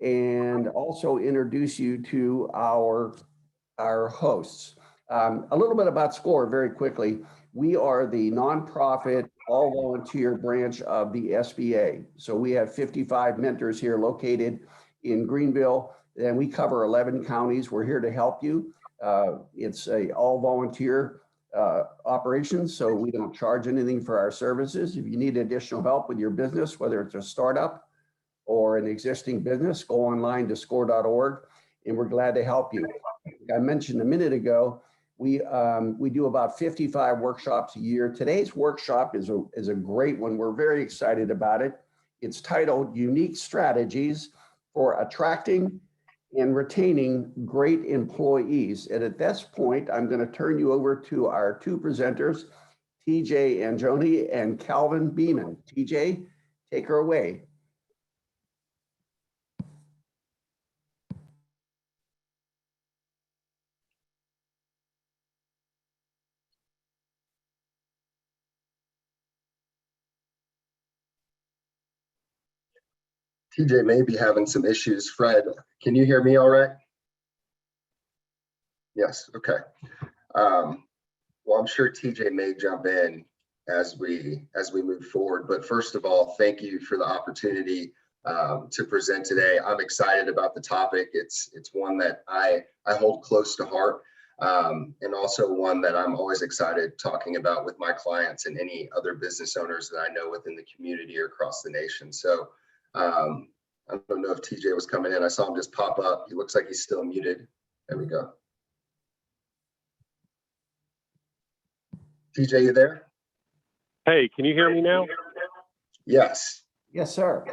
and also introduce you to our hosts. A little bit about SCORE very quickly. We are the nonprofit, all volunteer branch of the SBA. So we have 55 mentors here located in Greenville, and we cover 11 counties. We're here to help you. It's a all volunteer operation, so we don't charge anything for our services. If you need additional help with your business, whether it's a startup or an existing business, go online to score.org, and we're glad to help you. I mentioned a minute ago, we do about 55 workshops a year. Today's workshop is a great one. We're very excited about it. It's titled Unique Strategies for Attracting and Retaining Great Employees. And at this point, I'm going to turn you over to our two presenters, TJ Angioni and Calvin Beeman. TJ, take her away. TJ may be having some issues. Fred, can you hear me all right? Yes, okay. Well, I'm sure TJ may jump in as we move forward. But first of all, thank you for the opportunity to present today. I'm excited about the topic. It's one that I hold close to heart, and also one that I'm always excited talking about with my clients and any other business owners that I know within the community or across the nation. So I don't know if TJ was coming in. I saw him just pop up. He looks like he's still muted. There we go. TJ, you there? Hey, can you hear me now? Yes. Yes, sir.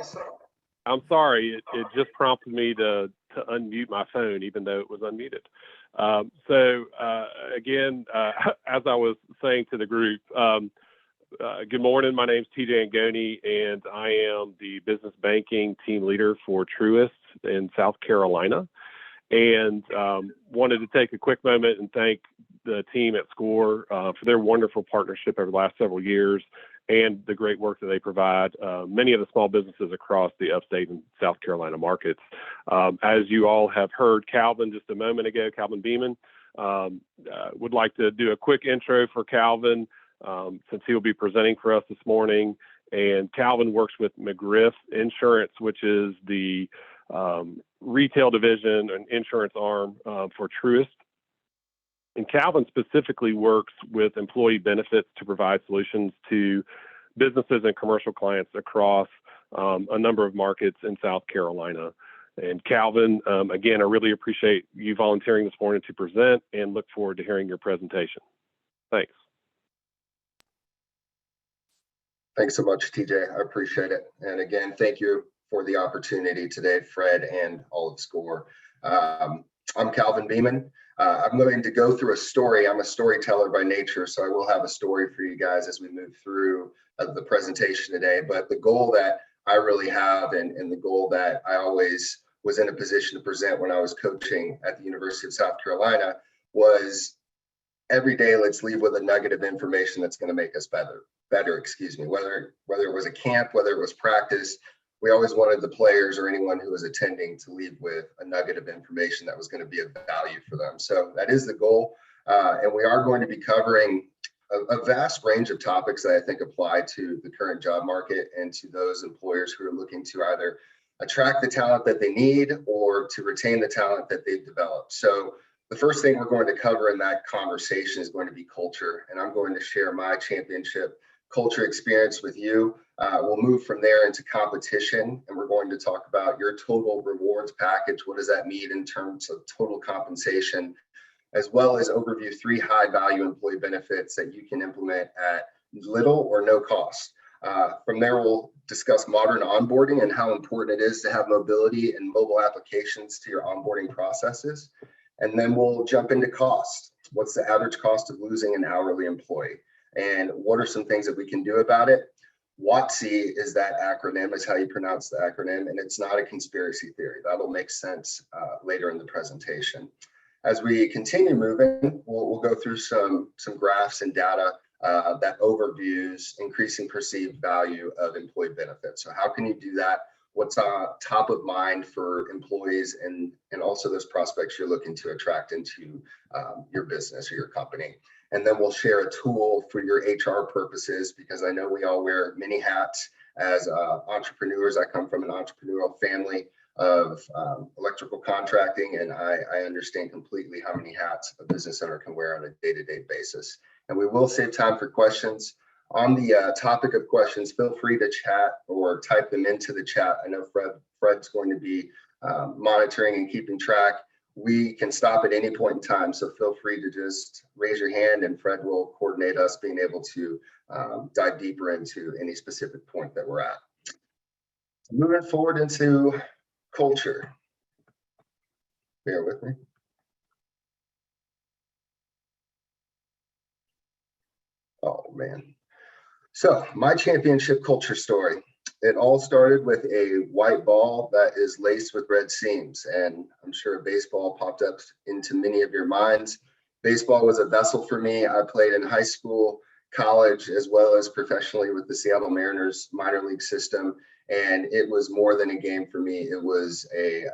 I'm sorry. It just prompted me to unmute my phone, even though it was unmuted. Again, as I was saying to the group, good morning. My name is TJ Angioni, and I am the business banking team leader for Truist in South Carolina. And wanted to take a quick moment and thank the team at SCORE for their wonderful partnership over the last several years and the great work that they provide many of the small businesses across the upstate and South Carolina markets. As you all have heard Calvin just a moment ago, Calvin Beeman, would like to do a quick intro for Calvin since he will be presenting for us this morning. And Calvin works with McGriff Insurance, which is the retail division and insurance arm for Truist. And Calvin specifically works with employee benefits to provide solutions to businesses and commercial clients across a number of markets in South Carolina. And Calvin, again, I really appreciate you volunteering this morning to present and look forward to hearing your presentation. Thanks. Thanks so much, TJ. I appreciate it. And again, thank you for the opportunity today, Fred and all of SCORE. I'm Calvin Beeman. I'm going to go through a story. I'm a storyteller by nature, so I will have a story for you guys as we move through the presentation today. But the goal that I really have and the goal that I always was in a position to present when I was coaching at the University of South Carolina was every day, let's leave with a nugget of information that's going to make us better, whether it was a camp, whether it was practice. We always wanted the players or anyone who was attending to leave with a nugget of information that was going to be of value for them. So that is the goal. And we are going to be covering a vast range of topics that I think apply to the current job market and to those employers who are looking to either attract the talent that they need or to retain the talent that they've developed. So the first thing we're going to cover in that conversation is going to be culture. And I'm going to share my championship culture experience with you. We'll move from there into competition, and we're going to talk about your total rewards package. What does that mean in terms of total compensation, as well as overview 3 high value employee benefits that you can implement at little or no cost. From there, we'll discuss modern onboarding and how important it is to have mobility and mobile applications to your onboarding processes. And then we'll jump into cost. What's the average cost of losing an hourly employee? And what are some things that we can do about it? WOTC is that acronym, is how you pronounce the acronym, and it's not a conspiracy theory. That'll make sense later in the presentation. As we continue moving, we'll go through some graphs and data that overviews increasing perceived value of employee benefits. So how can you do that what's top of mind for employees and also those prospects you're looking to attract into your business or your company. And then we'll share a tool for your HR purposes, because I know we all wear many hats as entrepreneurs. I come from an entrepreneurial family of electrical contracting, and I understand completely how many hats a business owner can wear on a day-to-day basis. And we will save time for questions. On the topic of questions, feel free to chat or type them into the chat. I know Fred's going to be monitoring and keeping track. We can stop at any point in time, so feel free to just raise your hand and Fred will coordinate us being able to dive deeper into any specific point that we're at. Moving forward into culture. Bear with me. Oh man. So my championship culture story. It all started with a white ball that is laced with red seams, and I'm sure baseball popped up into many of your minds. Baseball was a vessel for me. I played in high school, college, as well as professionally with the Seattle Mariners minor league system, and it was more than a game for me. It was a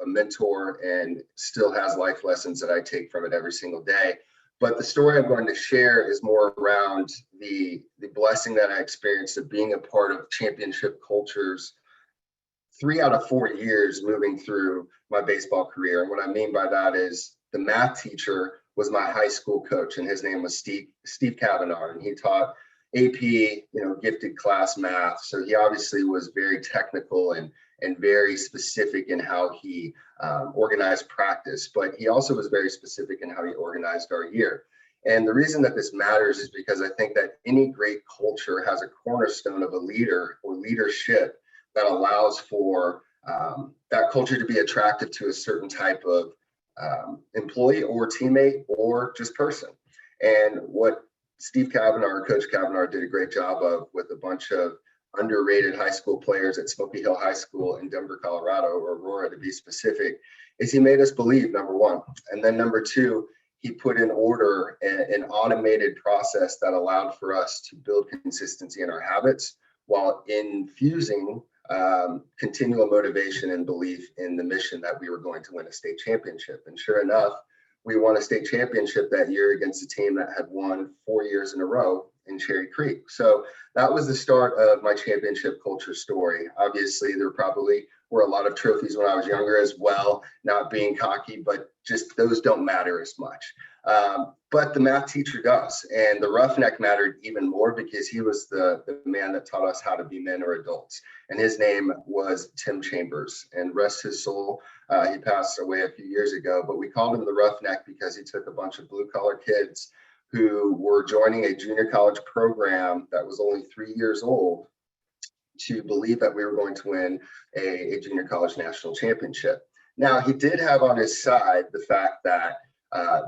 mentor and still has life lessons that I take from it every single day. But the story I'm going to share is more around the blessing that I experienced of being a part of championship cultures 3 out of 4 years moving through my baseball career. And what I mean by that is the math teacher was my high school coach, and his name was Steve Kavanaugh, and he taught AP, gifted class math. So he obviously was very technical and very specific in how he organized practice, but he also was very specific in how he organized our year. And the reason that this matters is because I think that any great culture has a cornerstone of a leader or leadership that allows for that culture to be attractive to a certain type of employee or teammate or just person. And what Steve Kavanaugh, or Coach Kavanaugh, did a great job of with a bunch of underrated high school players at Smoky Hill High School in Denver, Colorado, or Aurora to be specific, is he made us believe, number one. And then number two, he put in order an automated process that allowed for us to build consistency in our habits while infusing continual motivation and belief in the mission that we were going to win a state championship. And sure enough, we won a state championship that year against a team that had won 4 years in a row in Cherry Creek. So that was the start of my championship culture story. Obviously, there probably were a lot of trophies when I was younger as well, not being cocky, but just those don't matter as much. But the math teacher does. And the roughneck mattered even more because he was the man that taught us how to be men or adults. And his name was Tim Chambers, and rest his soul. He passed away a few years ago, but we called him the roughneck because he took a bunch of blue collar kids who were joining a junior college program that was only 3 years old to believe that we were going to win a junior college national championship. Now, he did have on his side the fact that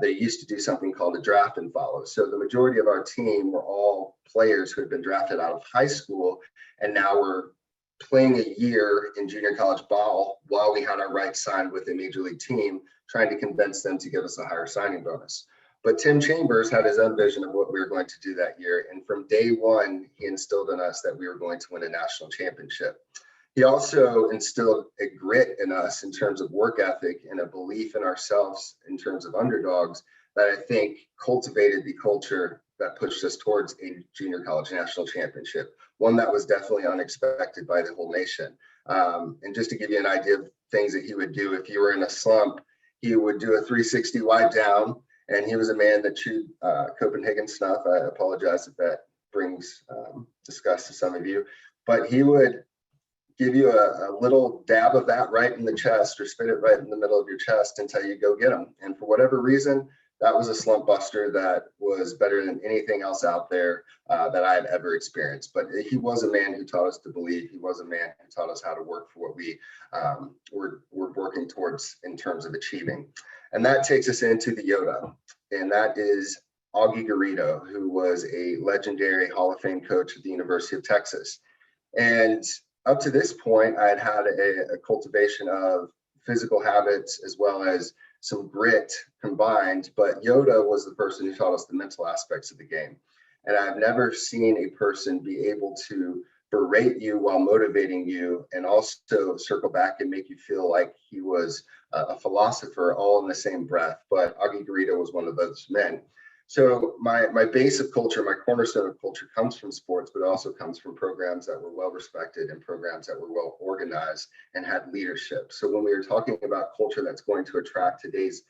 they used to do something called a draft and follow. So the majority of our team were all players who had been drafted out of high school, and now we're playing a year in junior college ball while we had our rights signed with a major league team, trying to convince them to give us a higher signing bonus. But Tim Chambers had his own vision of what we were going to do that year. And from day one, he instilled in us that we were going to win a national championship. He also instilled a grit in us in terms of work ethic and a belief in ourselves in terms of underdogs that I think cultivated the culture that pushed us towards a junior college national championship, one that was definitely unexpected by the whole nation. And just to give you an idea of things that he would do, if you were in a slump, he would do a 360 wipe down. And he was a man that chewed Copenhagen snuff. I apologize if that brings disgust to some of you, but he would give you a little dab of that right in the chest or spit it right in the middle of your chest and tell you go get him. And for whatever reason, that was a slump buster that was better than anything else out there that I had ever experienced. But he was a man who taught us to believe. He was a man who taught us how to work for what we were working towards in terms of achieving. And that takes us into the Yoda, and that is Augie Garrido, who was a legendary Hall of Fame coach at the University of Texas. And up to this point, I had had a cultivation of physical habits as well as some grit combined, but Yoda was the person who taught us the mental aspects of the game. And I've never seen a person be able to berate you while motivating you, and also circle back and make you feel like he was a philosopher all in the same breath. But Augie Garrido was one of those men. So my base of culture, my cornerstone of culture comes from sports, but it also comes from programs that were well respected and programs that were well organized and had leadership. So when we are talking about culture that's going to attract today's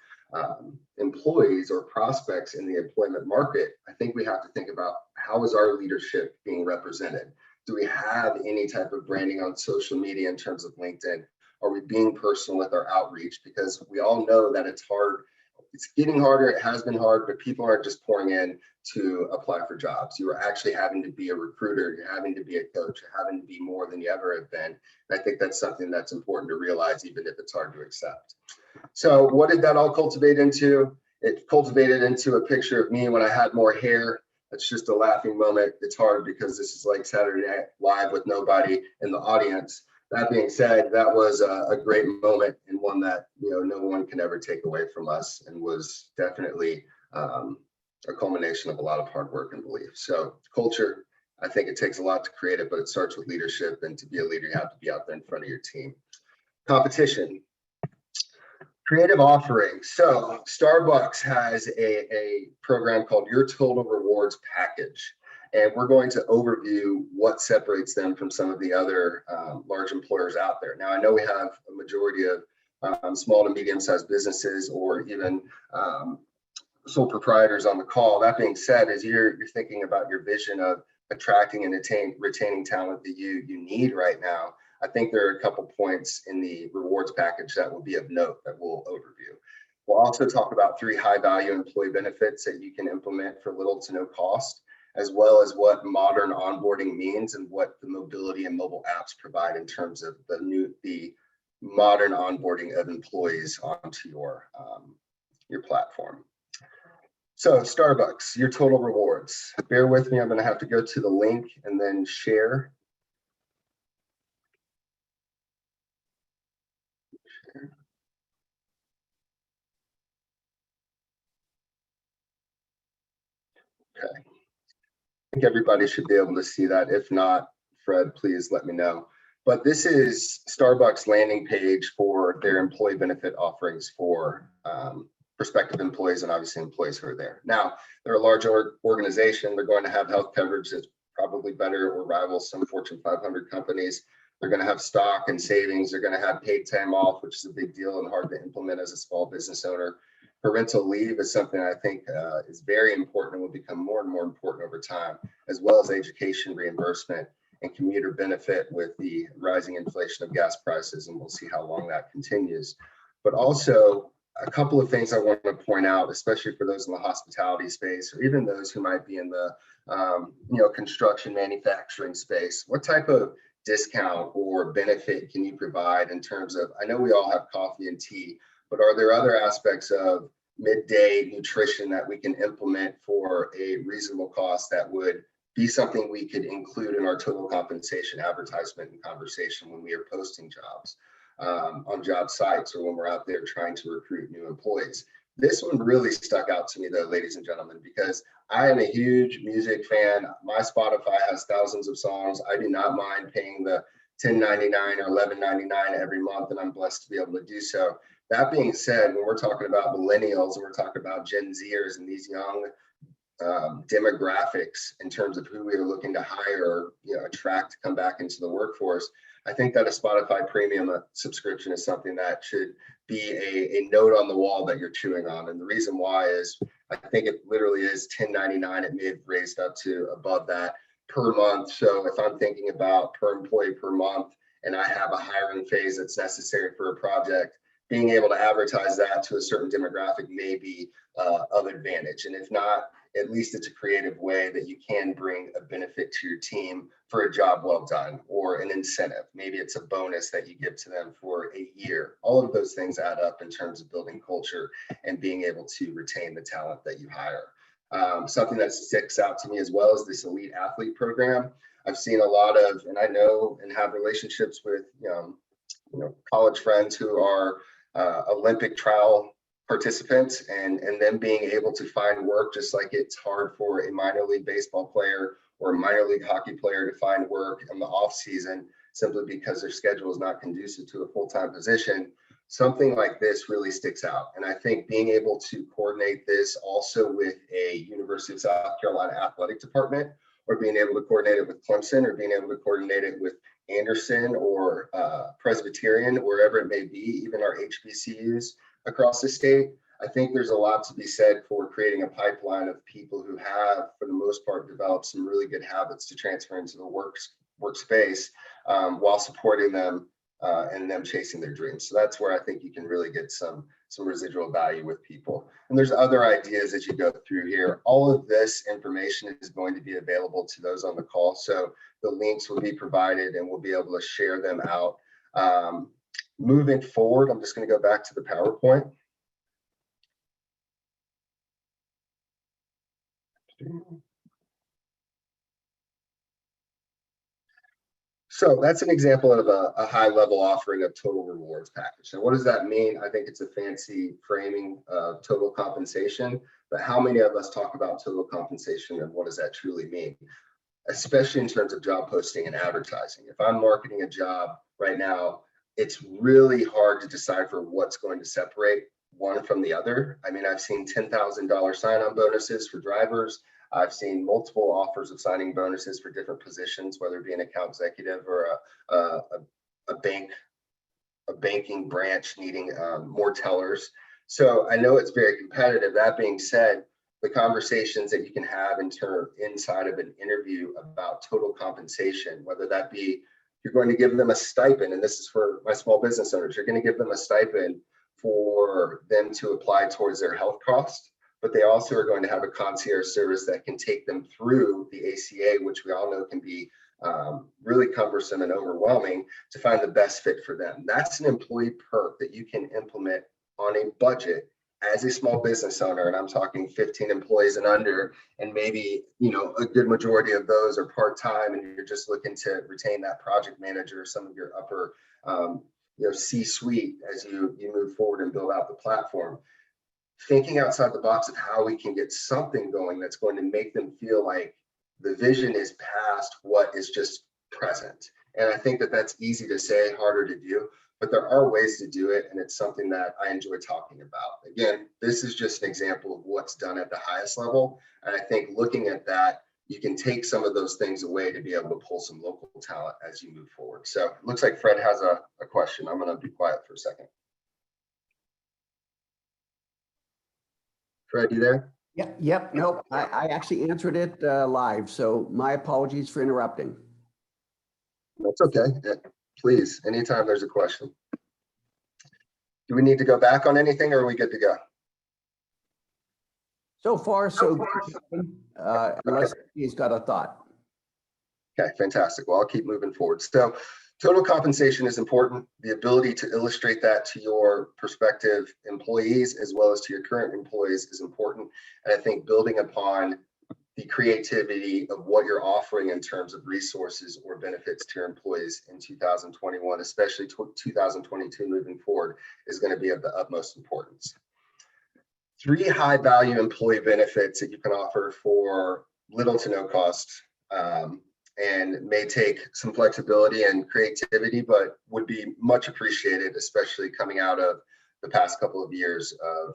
employees or prospects in the employment market, I think we have to think about, how is our leadership being represented? Do we have any type of branding on social media in terms of LinkedIn? Are we being personal with our outreach? Because we all know that it's hard. It's getting harder. It has been hard, but people aren't just pouring in to apply for jobs. You are actually having to be a recruiter. You're having to be a coach. You're having to be more than you ever have been. And I think that's something that's important to realize, even if it's hard to accept. So what did that all cultivate into? It cultivated into a picture of me when I had more hair. That's just a laughing moment. It's hard because this is like Saturday Night Live with nobody in the audience. That being said, that was a great moment, and one that, you know, no one can ever take away from us, and was definitely a culmination of a lot of hard work and belief. So culture, I think it takes a lot to create it, but it starts with leadership, and to be a leader, you have to be out there in front of your team. Competition. Creative offerings. So Starbucks has a program called Your Total Rewards Package. And we're going to overview what separates them from some of the other large employers out there. Now, I know we have a majority of small to medium-sized businesses, or even sole proprietors on the call. That being said, as you're thinking about your vision of attracting and retaining talent that you need right now, I think there are a couple points in the rewards package that will be of note that we'll overview. We'll also talk about 3 high-value employee benefits that you can implement for little to no cost, as well as what modern onboarding means and what the mobility and mobile apps provide in terms of the modern onboarding of employees onto your platform. So Starbucks, Your Total Rewards. Bear with me, I'm going to have to go to the link and then share. Okay. I think everybody should be able to see that. If not, Fred, please let me know. But this is Starbucks landing page for their employee benefit offerings for prospective employees, and obviously employees who are there. Now, they're a large organization. They're going to have health coverage that's probably better or rivals some Fortune 500 companies. They're going to have stock and savings. They're going to have paid time off, which is a big deal and hard to implement as a small business owner. Parental leave is something I think is very important and will become more and more important over time, as well as education reimbursement and commuter benefit with the rising inflation of gas prices, and we'll see how long that continues. But also a couple of things I want to point out, especially for those in the hospitality space, or even those who might be in the construction manufacturing space. What type of discount or benefit can you provide in terms of, I know we all have coffee and tea, but are there other aspects of midday nutrition that we can implement for a reasonable cost that would be something we could include in our total compensation advertisement and conversation when we are posting jobs on job sites, or when we're out there trying to recruit new employees? This one really stuck out to me though, ladies and gentlemen, because I am a huge music fan. My Spotify has thousands of songs. I do not mind paying the $10.99 or $11.99 every month, and I'm blessed to be able to do so. That being said, when we're talking about millennials and we're talking about Gen Zers and these young demographics in terms of who we are looking to hire or attract to come back into the workforce, I think that a Spotify premium subscription is something that should be a note on the wall that you're chewing on. And the reason why is I think it literally is $10.99. It may have raised up to above that per month. So if I'm thinking about per employee per month, and I have a hiring phase that's necessary for a project, being able to advertise that to a certain demographic may be of advantage. And if not, at least it's a creative way that you can bring a benefit to your team for a job well done, or an incentive. Maybe it's a bonus that you give to them for a year. All of those things add up in terms of building culture and being able to retain the talent that you hire. Something that sticks out to me as well is this elite athlete program. I've seen a lot of, and I know and have relationships with college friends who are Olympic trial participants, and them being able to find work, just like it's hard for a minor league baseball player or a minor league hockey player to find work in the off season simply because their schedule is not conducive to a full-time position, something like this really sticks out. And I think being able to coordinate this also with a University of South Carolina athletic department, or being able to coordinate it with Clemson, or being able to coordinate it with Anderson or Presbyterian, wherever it may be, even our HBCUs across the state, I think there's a lot to be said for creating a pipeline of people who have, for the most part, developed some really good habits to transfer into the workspace while supporting them and them chasing their dreams. So that's where I think you can really get some residual value with people. And there's other ideas as you go through here. All of this information is going to be available to those on the call. So the links will be provided and we'll be able to share them out. Moving forward, I'm just going to go back to the PowerPoint. So that's an example of a high level offering of total rewards package. And what does that mean? I think it's a fancy framing of total compensation, but how many of us talk about total compensation and what does that truly mean? Especially in terms of job posting and advertising. If I'm marketing a job right now, it's really hard to decipher what's going to separate one from the other. I mean, I've seen $10,000 sign-on bonuses for drivers. I've seen multiple offers of signing bonuses for different positions, whether it be an account executive or a banking branch needing more tellers. So I know it's very competitive. That being said, the conversations that you can have inside of an interview about total compensation, whether that be you're going to give them a stipend, and this is for my small business owners, you're going to give them a stipend for them to apply towards their health cost, but they also are going to have a concierge service that can take them through the ACA, which we all know can be really cumbersome and overwhelming, to find the best fit for them. That's an employee perk that you can implement on a budget as a small business owner, and I'm talking 15 employees and under, and maybe, you know, a good majority of those are part-time and you're just looking to retain that project manager or some of your upper C-suite as you move forward and build out the platform. Thinking outside the box of how we can get something going that's going to make them feel like the vision is past what is just present. And I think that that's easy to say, harder to do, but there are ways to do it. And it's something that I enjoy talking about. Again, this is just an example of what's done at the highest level. And I think looking at that, you can take some of those things away to be able to pull some local talent as you move forward. So it looks like Fred has a question. I'm going to be quiet for a second. Fred, you there? Yep. Nope. I actually answered it live. So my apologies for interrupting. That's okay. Yeah, please, anytime there's a question. Do we need to go back on anything or are we good to go? So far, so good. Unless he's got a thought. Okay, fantastic. Well, I'll keep moving forward. So total compensation is important. The ability to illustrate that to your prospective employees as well as to your current employees is important. And I think building upon the creativity of what you're offering in terms of resources or benefits to your employees in 2021, especially 2022 moving forward, is going to be of the utmost importance. 3 high value employee benefits that you can offer for little to no cost, and may take some flexibility and creativity, but would be much appreciated, especially coming out of the past couple of years of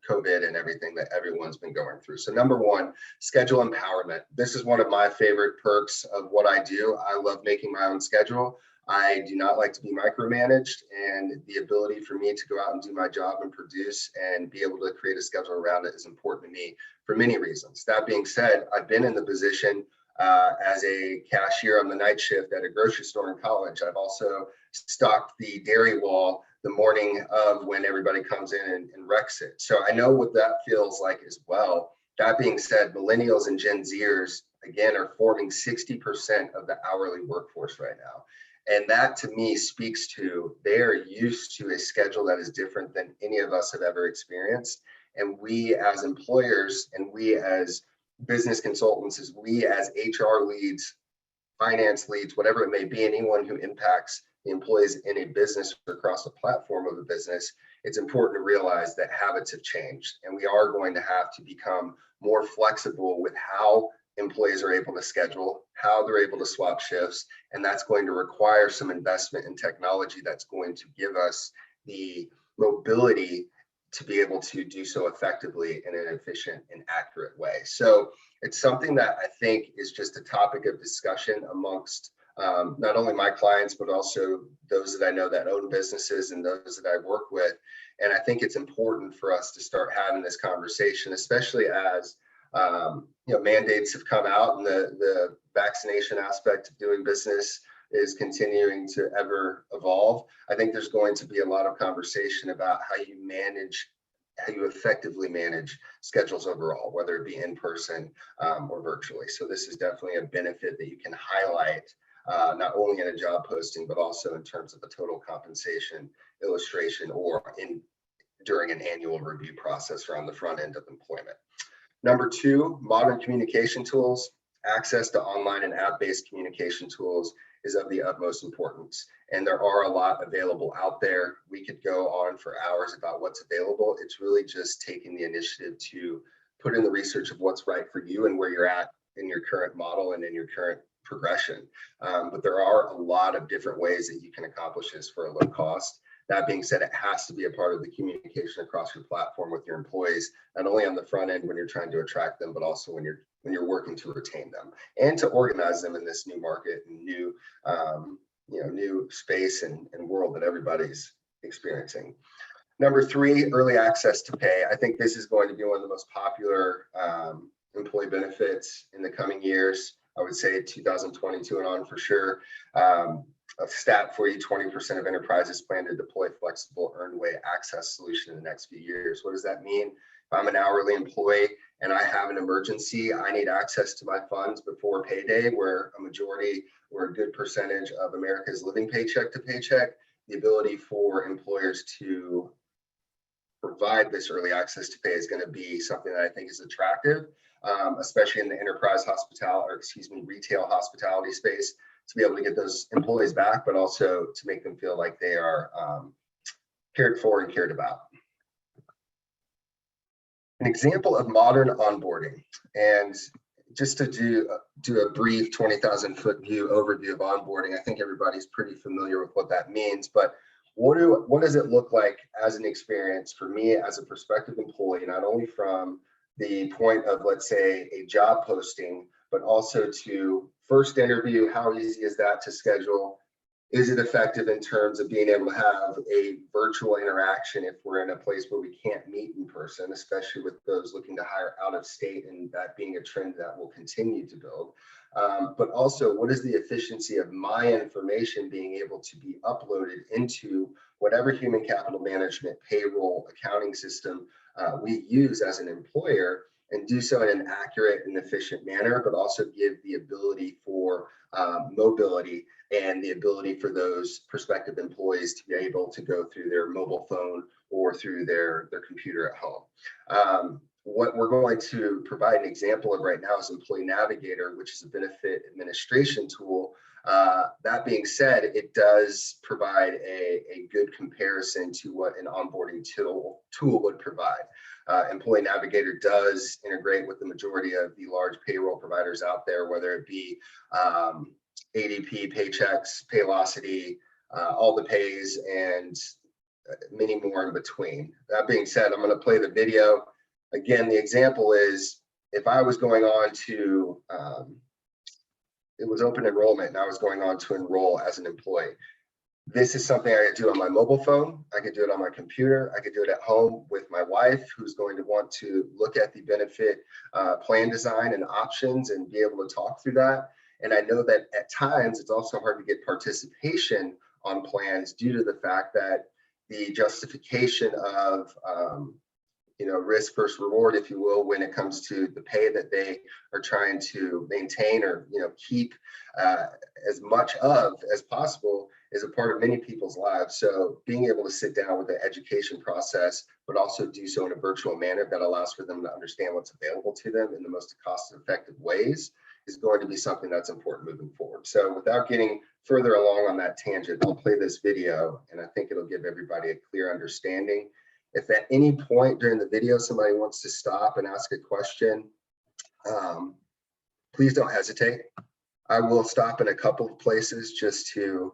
COVID and everything that everyone's been going through. So number 1, schedule empowerment. This is one of my favorite perks of what I do. I love making my own schedule. I do not like to be micromanaged, and the ability for me to go out and do my job and produce and be able to create a schedule around it is important to me for many reasons. That being said, I've been in the position as a cashier on the night shift at a grocery store in college. I've also stocked the dairy wall the morning of when everybody comes in and wrecks it. So I know what that feels like as well. That being said, millennials and Gen Zers, again, are forming 60% of the hourly workforce right now. And that to me speaks to they're used to a schedule that is different than any of us have ever experienced. And we as employers and we as business consultants, as we as HR leads, finance leads, whatever it may be, anyone who impacts the employees in a business or across the platform of a business, it's important to realize that habits have changed and we are going to have to become more flexible with how employees are able to schedule, how they're able to swap shifts, and that's going to require some investment in technology that's going to give us the mobility to be able to do so effectively in an efficient and accurate way. So it's something that I think is just a topic of discussion amongst not only my clients, but also those that I know that own businesses and those that I work with. And I think it's important for us to start having this conversation, especially as mandates have come out and the vaccination aspect of doing business is continuing to ever evolve. I think there's going to be a lot of conversation about how you effectively manage schedules overall, whether it be in person or virtually. So this is definitely a benefit that you can highlight not only in a job posting, but also in terms of the total compensation illustration or during an annual review process or on the front end of employment. Number two, modern communication tools. Access to online and app-based communication tools is of the utmost importance. And there are a lot available out there. We could go on for hours about what's available. It's really just taking the initiative to put in the research of what's right for you and where you're at in your current model and in your current progression. But there are a lot of different ways that you can accomplish this for a low cost. That being said, it has to be a part of the communication across your platform with your employees, not only on the front end when you're trying to attract them, but also when you're working to retain them and to organize them in this new market and new space and world that everybody's experiencing. Number three, early access to pay. I think this is going to be one of the most popular employee benefits in the coming years. I would say 2022 and on for sure. A stat for you, 20% of enterprises plan to deploy flexible earned wage access solution in the next few years. What does that mean? If I'm an hourly employee and I have an emergency, I need access to my funds before payday, where a majority or a good percentage of America is living paycheck to paycheck. The ability for employers to provide this early access to pay is going to be something that I think is attractive, especially in the enterprise retail hospitality space, to be able to get those employees back, but also to make them feel like they are cared for and cared about. An example of modern onboarding, and just to do a brief 20,000 foot view overview of onboarding, I think everybody's pretty familiar with what that means, but what does it look like as an experience for me as a prospective employee, not only from the point of, let's say, a job posting, but also to first interview? How easy is that to schedule? Is it effective in terms of being able to have a virtual interaction if we're in a place where we can't meet in person, especially with those looking to hire out of state, and that being a trend that will continue to build? But also, what is the efficiency of my information being able to be uploaded into whatever human capital management, payroll, accounting system we use as an employer, and do so in an accurate and efficient manner, but also give the ability for mobility and the ability for those prospective employees to be able to go through their mobile phone or through their computer at home. What we're going to provide an example of right now is Employee Navigator, which is a benefit administration tool. That being said, it does provide a good comparison to what an onboarding tool would provide. Employee Navigator does integrate with the majority of the large payroll providers out there, whether it be ADP, Paychex, Paylocity, All the Pays, and many more in between. That being said, I'm going to play the video. Again, the example is if I was going on to, it was open enrollment and I was going on to enroll as an employee. This is something I could do on my mobile phone. I could do it on my computer. I could do it at home with my wife, who's going to want to look at the benefit plan design and options and be able to talk through that. And I know that at times it's also hard to get participation on plans due to the fact that the justification of risk versus reward, if you will, when it comes to the pay that they are trying to maintain or keep as much of as possible, is a part of many people's lives. So being able to sit down with the education process, but also do so in a virtual manner that allows for them to understand what's available to them in the most cost-effective ways, is going to be something that's important moving forward. So without getting further along on that tangent, I'll play this video, and I think it'll give everybody a clear understanding. If at any point during the video somebody wants to stop and ask a question, please don't hesitate. I will stop in a couple of places just to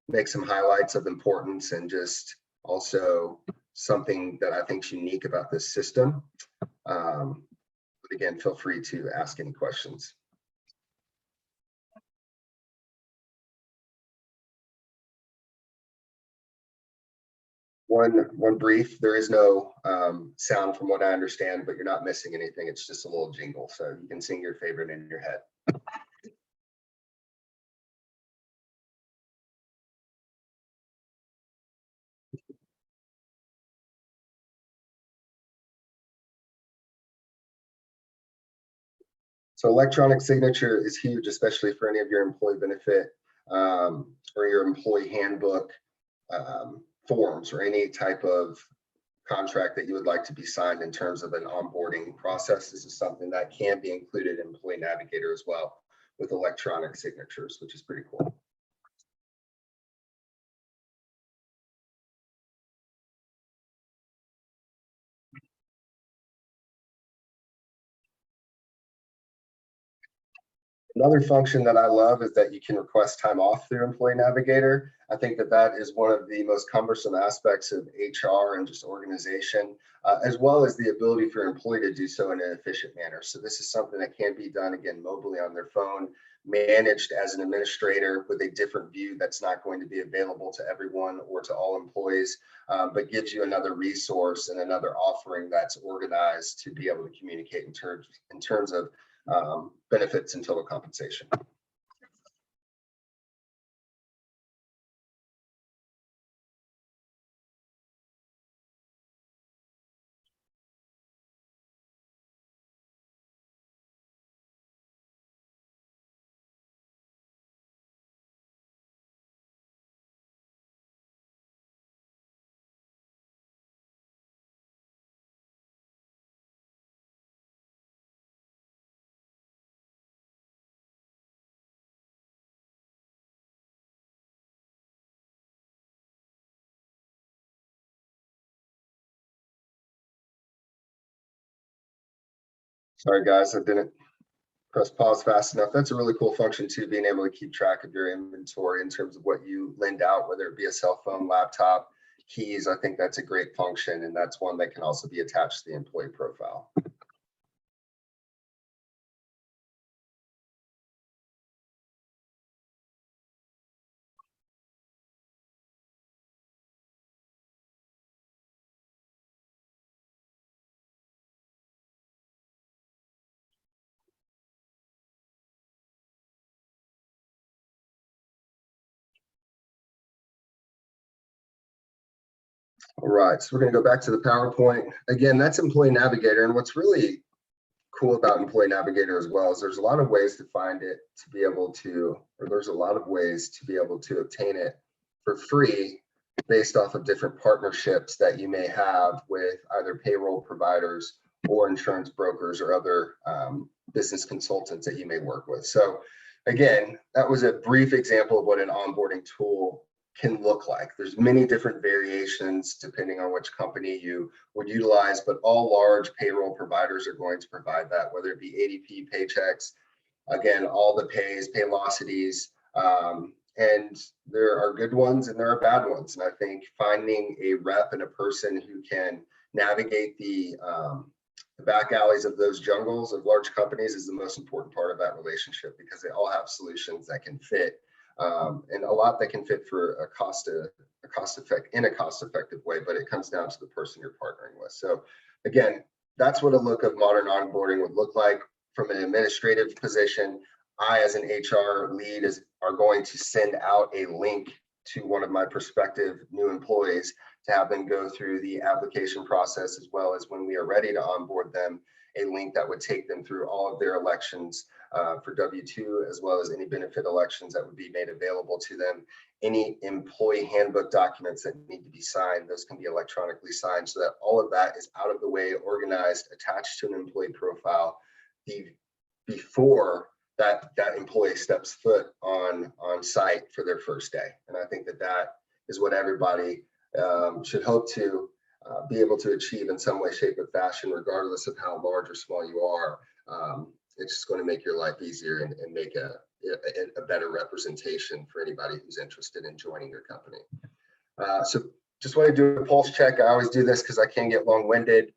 make some highlights of importance and just also something that I think is unique about this system. But again, feel free to ask any questions. One brief, there is no sound from what I understand, but you're not missing anything. It's just a little jingle, so you can sing your favorite in your head. So electronic signature is huge, especially for any of your employee benefit or your employee handbook forms or any type of contract that you would like to be signed in terms of an onboarding process. This is something that can be included in Employee Navigator as well with electronic signatures, which is pretty cool. Another function that I love is that you can request time off through Employee Navigator. I think that that is one of the most cumbersome aspects of HR and just organization, as well as the ability for an employee to do so in an efficient manner. So this is something that can be done, again, mobily on their phone, managed as an administrator with a different view that's not going to be available to everyone or to all employees, but gives you another resource and another offering that's organized to be able to communicate in terms of benefits and total compensation. Sorry, guys, I didn't press pause fast enough. That's a really cool function too, being able to keep track of your inventory in terms of what you lend out, whether it be a cell phone, laptop, keys. I think that's a great function, and that's one that can also be attached to the employee profile. All right, so we're going to go back to the PowerPoint. Again, that's Employee Navigator. And what's really cool about Employee Navigator as well is there's a lot of ways to find it, to be able to, or there's a lot of ways to be able to obtain it for free based off of different partnerships that you may have with either payroll providers or insurance brokers or other business consultants that you may work with. So again, that was a brief example of what an onboarding tool can look like. There's many different variations depending on which company you would utilize, but all large payroll providers are going to provide that, whether it be ADP, Paychex, again, all the pays, Paylocities, and there are good ones and there are bad ones. And I think finding a rep and a person who can navigate the back alleys of those jungles of large companies is the most important part of that relationship, because they all have solutions that can fit. And a lot that can fit for a cost-effective way, but it comes down to the person you're partnering with. So again, that's what a look of modern onboarding would look like from an administrative position. I, as an HR lead, are going to send out a link to one of my prospective new employees to have them go through the application process, as well as when we are ready to onboard them, a link that would take them through all of their elections for W-2, as well as any benefit elections that would be made available to them. Any employee handbook documents that need to be signed, those can be electronically signed, so that all of that is out of the way, organized, attached to an employee profile before that employee steps foot on site for their first day. And I think that is what everybody should hope to be able to achieve in some way, shape, or fashion, regardless of how large or small you are. it's just going to make your life easier and make a better representation for anybody who's interested in joining your company. So just want to do a pulse check. I always do this because I can get long-winded.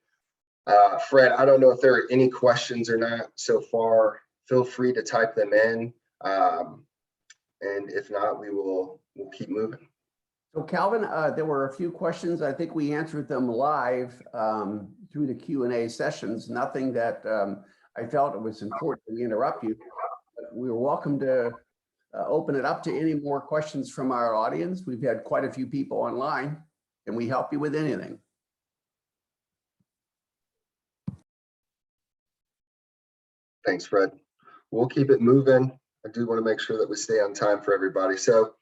Fred, I don't know if there are any questions or not so far. Feel free to type them in. And if not, we'll keep moving. So Calvin, there were a few questions. I think we answered them live through the Q&A sessions. Nothing that I felt it was important to interrupt you. But we were welcome to open it up to any more questions from our audience. We've had quite a few people online. Can we help you with anything? Thanks, Fred. We'll keep it moving. I do want to make sure that we stay on time for everybody. So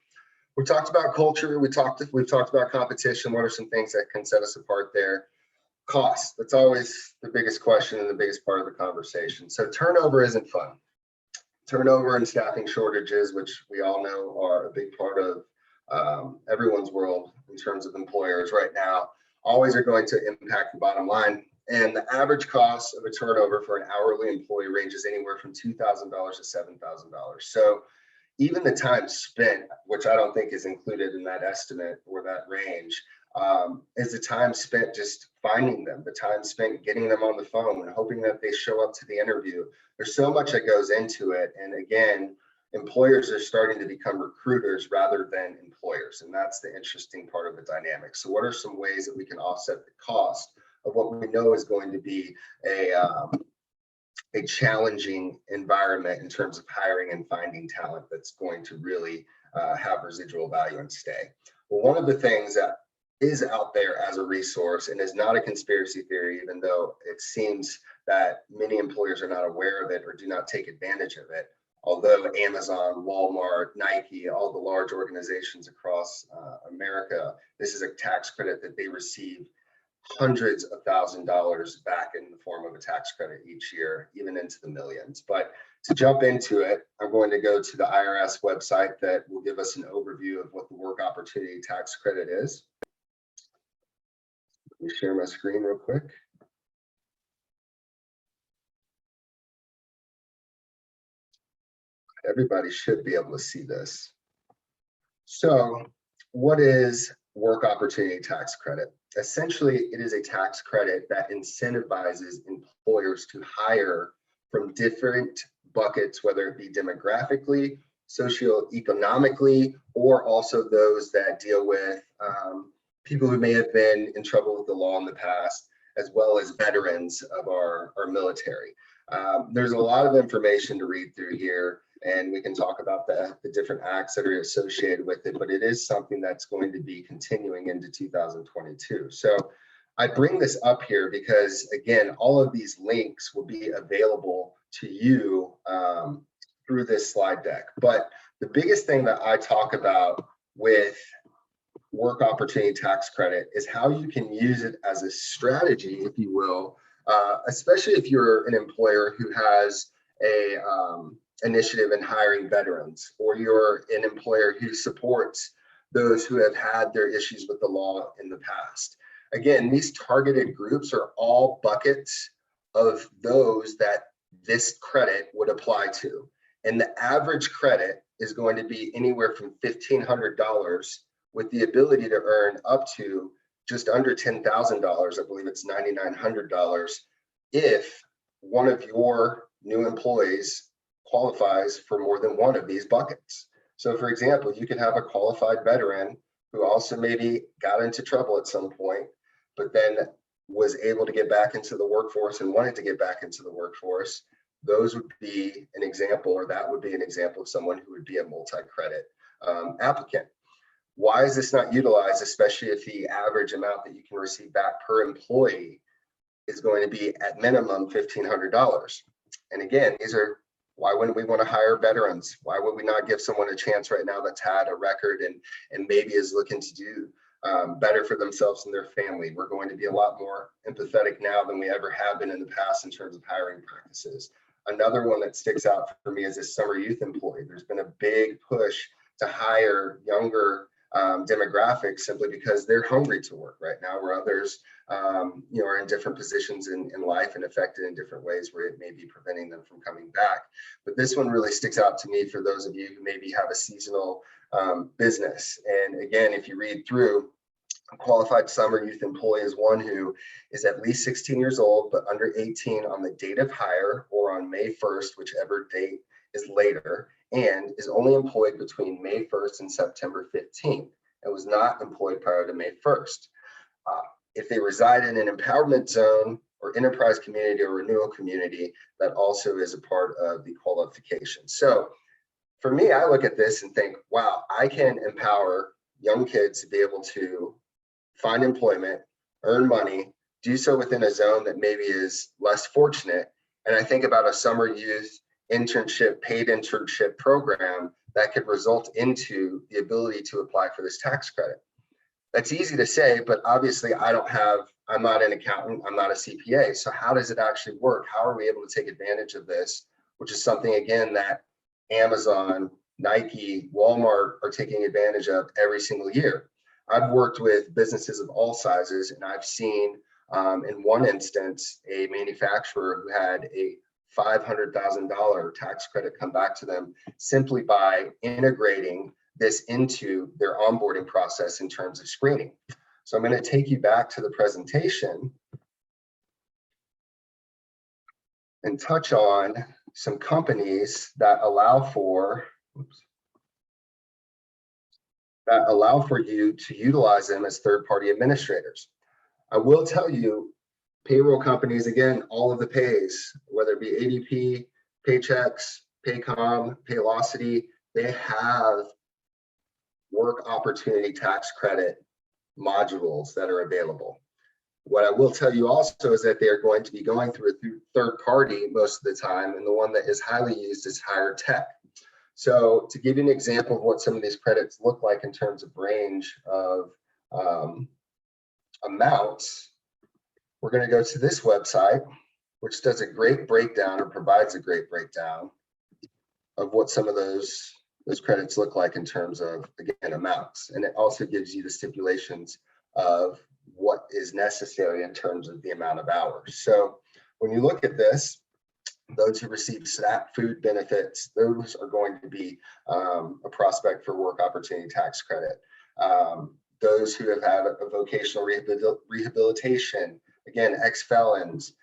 we talked about culture. We've talked about competition. What are some things that can set us apart there? Cost. That's always the biggest question and the biggest part of the conversation. So turnover isn't fun. Turnover and staffing shortages, which we all know are a big part of everyone's world in terms of employers right now, always are going to impact the bottom line. And the average cost of a turnover for an hourly employee ranges anywhere from $2,000 to $7,000. So even the time spent, which I don't think is included in that estimate or that range, is the time spent just finding them, the time spent getting them on the phone and hoping that they show up to the interview. There's so much that goes into it. And again, employers are starting to become recruiters rather than employers. And that's the interesting part of the dynamic. So what are some ways that we can offset the cost of what we know is going to be a challenging environment in terms of hiring and finding talent that's going to really have residual value and stay? Well, one of the things that is out there as a resource and is not a conspiracy theory, even though it seems that many employers are not aware of it or do not take advantage of it, although Amazon, Walmart, Nike, all the large organizations across America, this is a tax credit that they receive hundreds of $1,000s back in the form of a tax credit each year, even into the millions. But to jump into it, I'm going to go to the IRS website that will give us an overview of what the Work Opportunity Tax Credit is. Let me share my screen real quick. Everybody should be able to see this. So what is Work Opportunity Tax Credit? Essentially, it is a tax credit that incentivizes employers to hire from different buckets, whether it be demographically, socioeconomically, or also those that deal with people who may have been in trouble with the law in the past, as well as veterans of our military. There's a lot of information to read through here, and we can talk about the different acts that are associated with it, but it is something that's going to be continuing into 2022. So I bring this up here because, again, all of these links will be available to you through this slide deck. But the biggest thing that I talk about with Work Opportunity Tax Credit is how you can use it as a strategy, if you will, especially if you're an employer who has a initiative in hiring veterans, or you're an employer who supports those who have had their issues with the law in the past. Again, these targeted groups are all buckets of those that this credit would apply to. And the average credit is going to be anywhere from $1,500 with the ability to earn up to just under $10,000. I believe it's $9,900 if one of your new employees qualifies for more than one of these buckets. So for example, you could have a qualified veteran who also maybe got into trouble at some point, but then was able to get back into the workforce and wanted to get back into the workforce. Those would be an example, or that would be an example of someone who would be a multi-credit applicant. Why is this not utilized, especially if the average amount that you can receive back per employee is going to be at minimum $1,500? And again, why wouldn't we want to hire veterans? Why would we not give someone a chance right now that's had a record and maybe is looking to do better for themselves and their family? We're going to be a lot more empathetic now than we ever have been in the past in terms of hiring practices. Another one that sticks out for me is this summer youth employee. There's been a big push to hire younger demographic, simply because they're hungry to work right now, where others are in different positions in life and affected in different ways where it may be preventing them from coming back. But this one really sticks out to me for those of you who maybe have a seasonal business. And again, if you read through, a qualified summer youth employee is one who is at least 16 years old, but under 18 on the date of hire or on May 1st, whichever date is later, and is only employed between May 1st and September 15th and was not employed prior to May 1st. If they reside in an empowerment zone or enterprise community or renewal community, that also is a part of the qualification. So for me, I look at this and think, wow, I can empower young kids to be able to find employment, earn money, do so within a zone that maybe is less fortunate. And I think about a summer youth internship, paid internship program that could result into the ability to apply for this tax credit. That's easy to say, but obviously I'm not an accountant, I'm not a CPA. So how does it actually work? How are we able to take advantage of this? Which is something, again, that Amazon, Nike, Walmart are taking advantage of every single year. I've worked with businesses of all sizes, and I've seen in one instance, a manufacturer who had a $500,000 tax credit come back to them simply by integrating this into their onboarding process in terms of screening. So I'm going to take you back to the presentation and touch on some companies that allow for you to utilize them as third-party administrators. I will tell you, payroll companies, again, all of the pays, whether it be ADP, Paychex, Paycom, Paylocity, they have work opportunity tax credit modules that are available. What I will tell you also is that they're going to be going through a third party most of the time, and the one that is highly used is HireTech. So to give you an example of what some of these credits look like in terms of range of amounts, we're going to go to this website, which does a great breakdown, or provides a great breakdown of what some of those credits look like in terms of, again, amounts. And it also gives you the stipulations of what is necessary in terms of the amount of hours. So when you look at this, those who receive SNAP food benefits, those are going to be a prospect for work opportunity tax credit. Those who have had a vocational rehabilitation, again, ex-felons,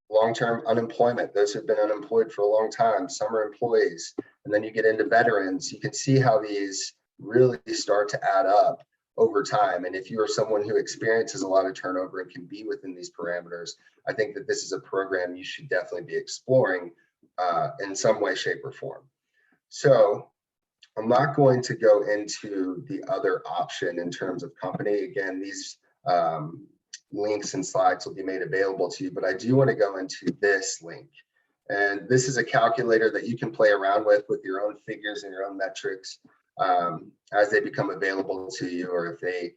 long-term unemployment, those who've been unemployed for a long time, summer employees, and then you get into veterans. You can see how these really start to add up over time. And if you are someone who experiences a lot of turnover and can be within these parameters, I think that this is a program you should definitely be exploring in some way, shape, or form. So I'm not going to go into the other option in terms of company. Again, these links and slides will be made available to you, but I do want to go into this link. And this is a calculator that you can play around with your own figures and your own metrics as they become available to you, or if they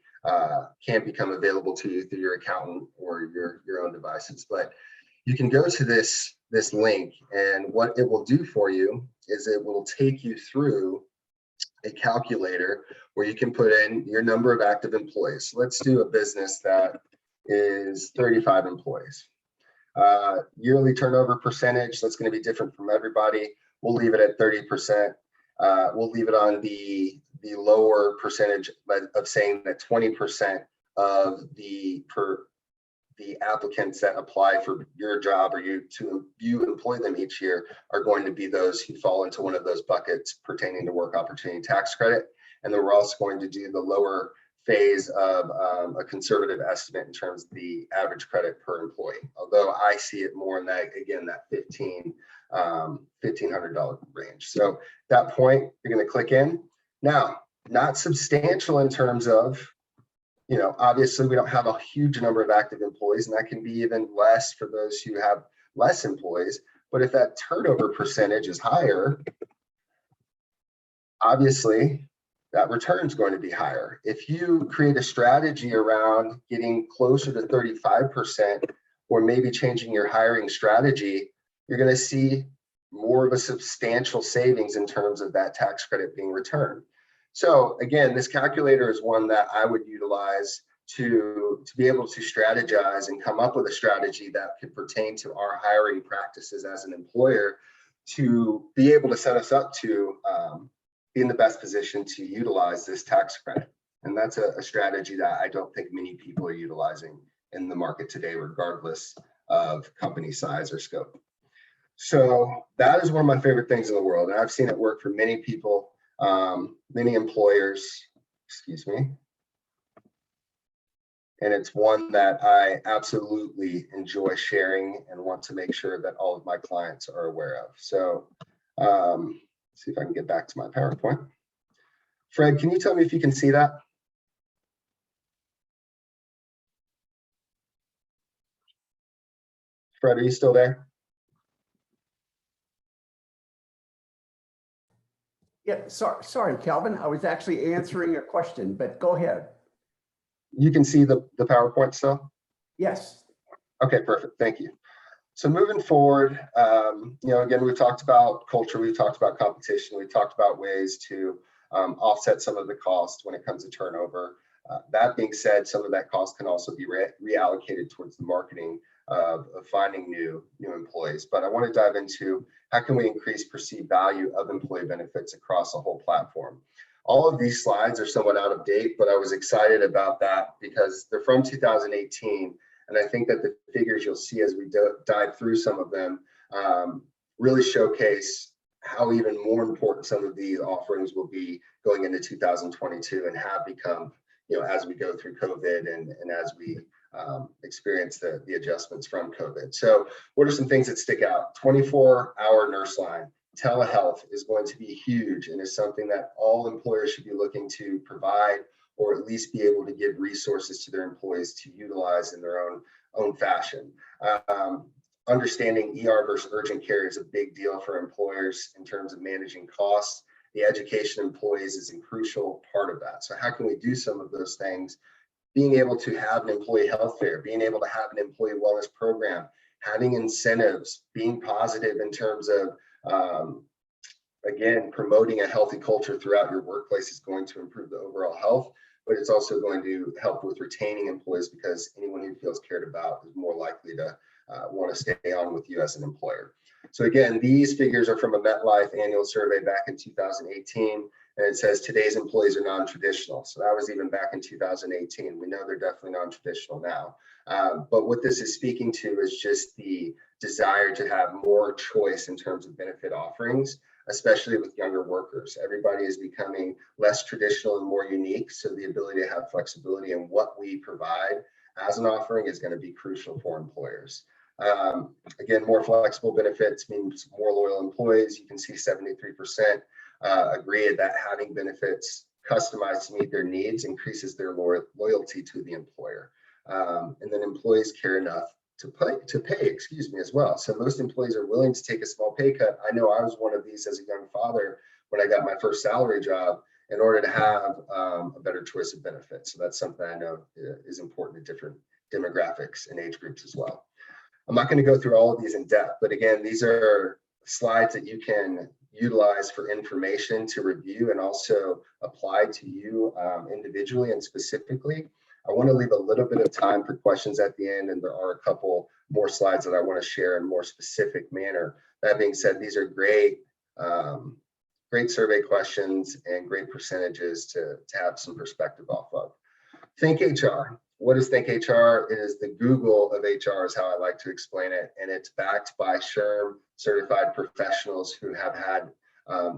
can become available to you through your accountant or your own devices. But you can go to this link, and what it will do for you is it will take you through a calculator where you can put in your number of active employees. So let's do a business that is 35 employees. Yearly turnover percentage, that's going to be different from everybody. We'll leave it at 30%. We'll leave it on the lower percentage of saying that 20% of the applicants that apply for your job or you employ them each year are going to be those who fall into one of those buckets pertaining to work opportunity tax credit. And then we're also going to do the lower phase of a conservative estimate in terms of the average credit per employee. Although I see it more in that, again, that $1,500 range. So at that point, you're going to click in. Now, not substantial in terms of, obviously we don't have a huge number of active employees, and that can be even less for those who have less employees. But if that turnover percentage is higher, obviously that return is going to be higher. If you create a strategy around getting closer to 35%, or maybe changing your hiring strategy, you're going to see more of a substantial savings in terms of that tax credit being returned. So again, this calculator is one that I would utilize to be able to strategize and come up with a strategy that could pertain to our hiring practices as an employer to be able to set us up to be in the best position to utilize this tax credit. And that's a strategy that I don't think many people are utilizing in the market today, regardless of company size or scope. So that is one of my favorite things in the world. And I've seen it work for many people, many employers, excuse me. And it's one that I absolutely enjoy sharing and want to make sure that all of my clients are aware of. So see if I can get back to my PowerPoint. Fred, can you tell me if you can see that? Fred, are you still there? Yeah, sorry, Calvin. I was actually answering a question, but go ahead. You can see the PowerPoint still? Yes. Okay, perfect. Thank you. So moving forward, again, we've talked about culture, we've talked about competition, we've talked about ways to offset some of the costs when it comes to turnover. That being said, some of that cost can also be reallocated towards the marketing of finding new employees. But I want to dive into how can we increase perceived value of employee benefits across the whole platform. All of these slides are somewhat out of date, but I was excited about that because they're from 2018. And I think that the figures you'll see as we dive through some of them really showcase how even more important some of these offerings will be going into 2022 and have become, as we go through COVID and as we experience the adjustments from COVID. So what are some things that stick out? 24-hour nurse line. Telehealth is going to be huge and is something that all employers should be looking to provide or at least be able to give resources to their employees to utilize in their own fashion. Understanding ER versus urgent care is a big deal for employers in terms of managing costs. The education of employees is a crucial part of that. So how can we do some of those things? Being able to have an employee health fair, being able to have an employee wellness program, having incentives, being positive in terms of, again, promoting a healthy culture throughout your workplace is going to improve the overall health, but it's also going to help with retaining employees because anyone who feels cared about is more likely to want to stay on with you as an employer. So again, these figures are from a MetLife annual survey back in 2018, and it says today's employees are non-traditional. So that was even back in 2018. We know they're definitely non-traditional now. But what this is speaking to is just the desire to have more choice in terms of benefit offerings, especially with younger workers. Everybody is becoming less traditional and more unique. So the ability to have flexibility in what we provide as an offering is going to be crucial for employers. Again, more flexible benefits means more loyal employees. You can see 73% agree that having benefits customized to meet their needs increases their loyalty to the employer. And then employees care enough to pay, as well. So most employees are willing to take a small pay cut. I know I was one of these as a young father when I got my first salary job in order to have a better choice of benefits. So that's something I know is important to different demographics and age groups as well. I'm not going to go through all of these in depth, but again, these are slides that you can utilize for information to review and also apply to you individually and specifically. I want to leave a little bit of time for questions at the end, and there are a couple more slides that I want to share in a more specific manner. That being said, these are great survey questions and great percentages to have some perspective off of. Think HR. What is Think HR? It is the Google of HR is how I like to explain it. And it's backed by SHRM certified professionals who have had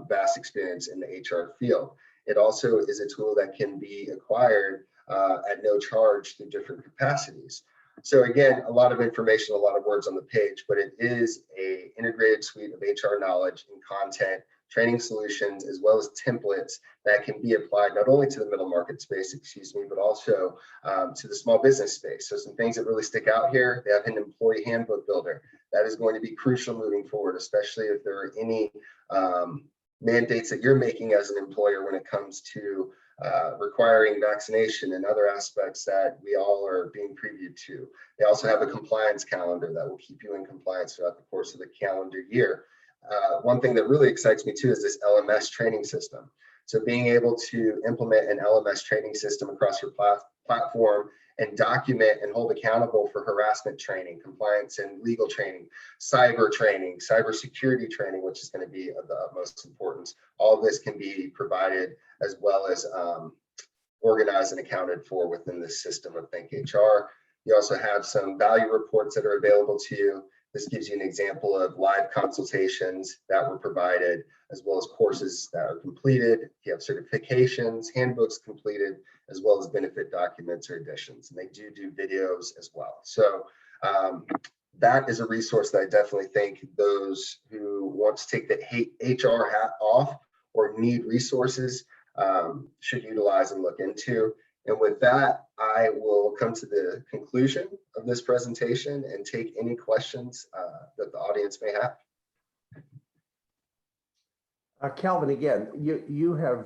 vast experience in the HR field. It also is a tool that can be acquired at no charge through different capacities. So again, a lot of information, a lot of words on the page, but it is an integrated suite of HR knowledge and content, training solutions, as well as templates that can be applied not only to the middle market space, but also to the small business space. So some things that really stick out here, they have an employee handbook builder. That is going to be crucial moving forward, especially if there are any mandates that you're making as an employer when it comes to requiring vaccination and other aspects that we all are being previewed to. They also have a compliance calendar that will keep you in compliance throughout the course of the calendar year. One thing that really excites me too is this LMS training system. So being able to implement an LMS training system across your platform and document and hold accountable for harassment training, compliance and legal training, cyber security training, which is going to be of the utmost importance. All of this can be provided as well as organized and accounted for within this system of Think HR. You also have some value reports that are available to you. This gives you an example of live consultations that were provided, as well as courses that are completed. You have certifications, handbooks completed, as well as benefit documents or additions. And they do videos as well. So that is a resource that I definitely think those who want to take the HR hat off or need resources should utilize and look into. And with that, I will come to the conclusion of this presentation and take any questions that the audience may have. Calvin, again, you have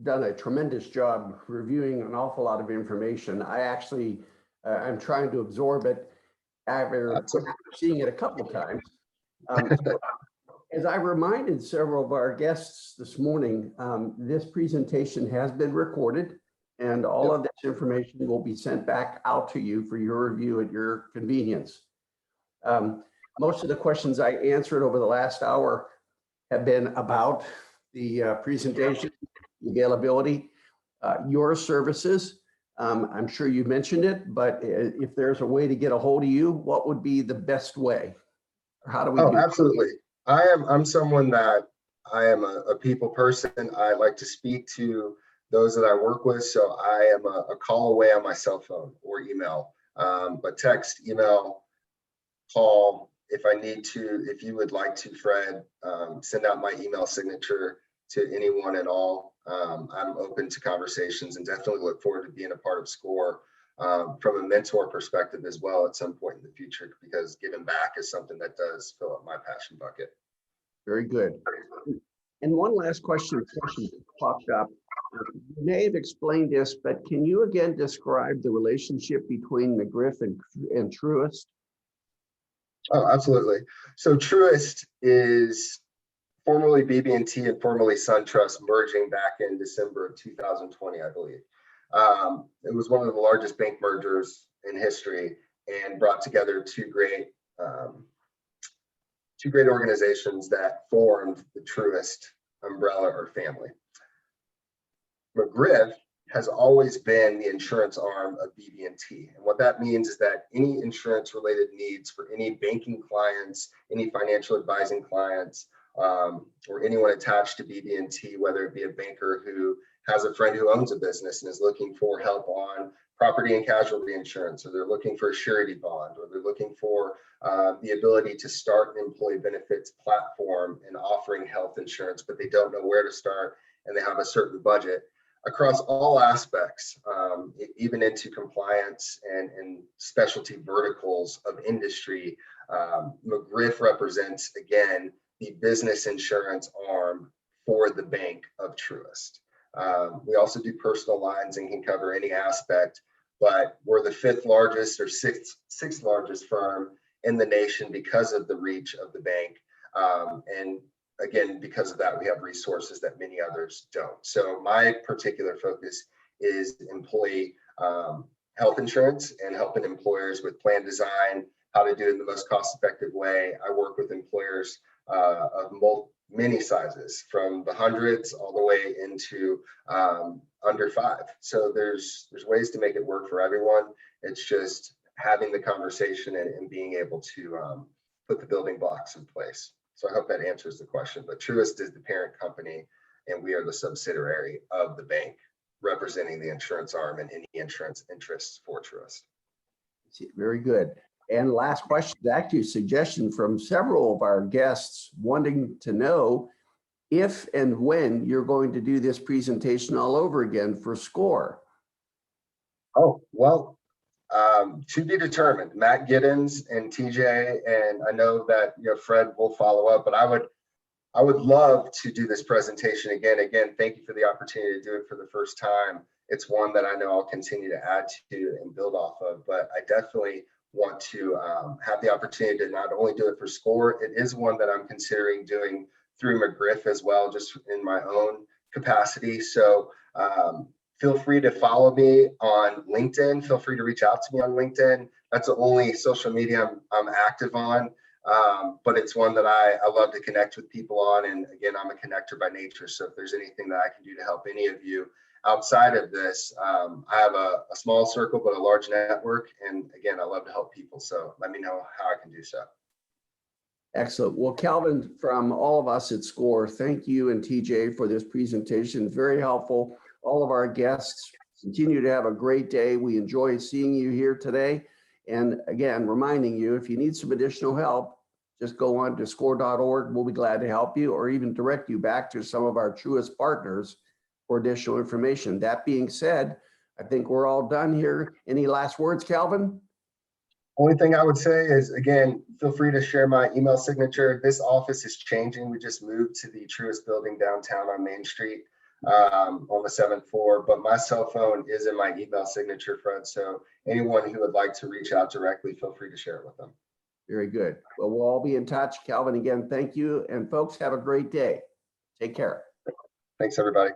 done a tremendous job reviewing an awful lot of information. I actually, I'm trying to absorb it after seeing it a couple of times. As I reminded several of our guests this morning, this presentation has been recorded and all of this information will be sent back out to you for your review at your convenience. Most of the questions I answered over the last hour have been about the presentation, the availability, your services. I'm sure you mentioned it, but if there's a way to get a hold of you, what would be the best way? Or how do we do it? Absolutely. I'm someone that I am a people person. I like to speak to those that I work with. So I am a call away on my cell phone or email, but text, email, call if I need to. If you would like to, Fred, send out my email signature to anyone at all. I'm open to conversations and definitely look forward to being a part of SCORE from a mentor perspective as well at some point in the future, because giving back is something that does fill up my passion bucket. Very good. And one last question popped up. You may have explained this, but can you again describe the relationship between McGriff and Truist? Oh, absolutely. So Truist is formerly BB&T and formerly SunTrust, merging back in December of 2020, I believe. It was one of the largest bank mergers in history and brought together two great organizations that formed the Truist umbrella or family. McGriff has always been the insurance arm of BB&T. And what that means is that any insurance related needs for any banking clients, any financial advising clients, or anyone attached to BB&T, whether it be a banker who has a friend who owns a business and is looking for help on property and casualty insurance, or they're looking for a surety bond, or they're looking for the ability to start an employee benefits platform and offering health insurance, but they don't know where to start and they have a certain budget. Across all aspects, even into compliance and specialty verticals of industry, McGriff represents, again, the business insurance arm for the bank of Truist. We also do personal lines and can cover any aspect, but we're the fifth largest or sixth largest firm in the nation because of the reach of the bank. And again, because of that, we have resources that many others don't. So my particular focus is employee health insurance and helping employers with plan design, how to do it in the most cost-effective way. I work with employers of many sizes, from the hundreds all the way into under 5. So there's ways to make it work for everyone. It's just having the conversation and being able to put the building blocks in place. So I hope that answers the question. But Truist is the parent company, and we are the subsidiary of the bank, representing the insurance arm and any insurance interests for Truist. Very good. And last question, actually a suggestion from several of our guests wanting to know if and when you're going to do this presentation all over again for SCORE. Oh, well, to be determined. Matt Giddens and TJ, and I know that Fred will follow up, but I would love to do this presentation again. Again, thank you for the opportunity to do it for the first time. It's one that I know I'll continue to add to and build off of, but I definitely want to have the opportunity to not only do it for SCORE, it is one that I'm considering doing through McGriff as well, just in my own capacity. So feel free to follow me on LinkedIn. Feel free to reach out to me on LinkedIn. That's the only social media I'm active on, but it's one that I love to connect with people on. And again, I'm a connector by nature. So if there's anything that I can do to help any of you outside of this, I have a small circle, but a large network. And again, I love to help people. So let me know how I can do so. Excellent. Well, Calvin, from all of us at SCORE, thank you and TJ for this presentation. Very helpful. All of our guests continue to have a great day. We enjoy seeing you here today. And again, reminding you, if you need some additional help, just go on to score.org. We'll be glad to help you, or even direct you back to some of our Truist partners for additional information. That being said, I think we're all done here. Any last words, Calvin? Only thing I would say is, again, feel free to share my email signature. This office is changing. We just moved to the Truist building downtown on Main Street on the 7th floor, but my cell phone is in my email signature, Fred. So anyone who would like to reach out directly, feel free to share it with them. Very good. Well, we'll all be in touch. Calvin, again, thank you. And folks, have a great day. Take care. Thanks, everybody.